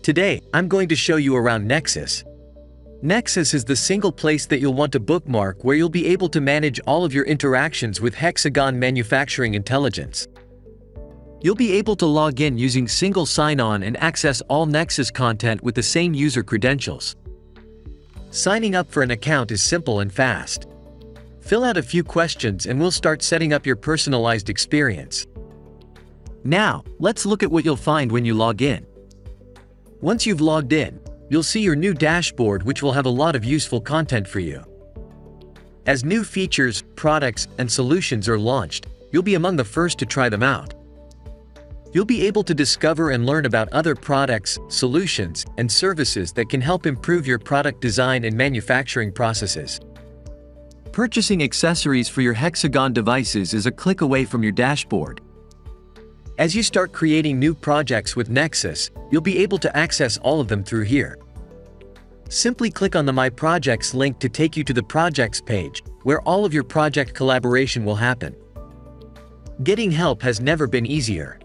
Today, I'm going to show you around Nexus. Nexus is the single place that you'll want to bookmark where you'll be able to manage all of your interactions with Hexagon Manufacturing Intelligence. You'll be able to log in using single sign-on and access all Nexus content with the same user credentials. Signing up for an account is simple and fast. Fill out a few questions and we'll start setting up your personalized experience. Now, let's look at what you'll find when you log in. Once you've logged in, you'll see your new dashboard, which will have a lot of useful content for you. As new features, products, and solutions are launched, you'll be among the first to try them out. You'll be able to discover and learn about other products, solutions, and services that can help improve your product design and manufacturing processes. Purchasing accessories for your Hexagon devices is a click away from your dashboard. As you start creating new projects with Nexus, you'll be able to access all of them through here. Simply click on the My Projects link to take you to the Projects page, where all of your project collaboration will happen. Getting help has never been easier.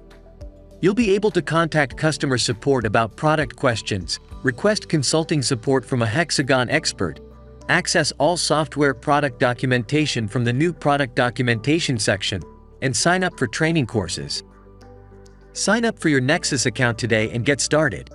You'll be able to contact customer support about product questions, request consulting support from a Hexagon expert, access all software product documentation from the new Product Documentation section, and sign up for training courses. Sign up for your Nexus account today and get started.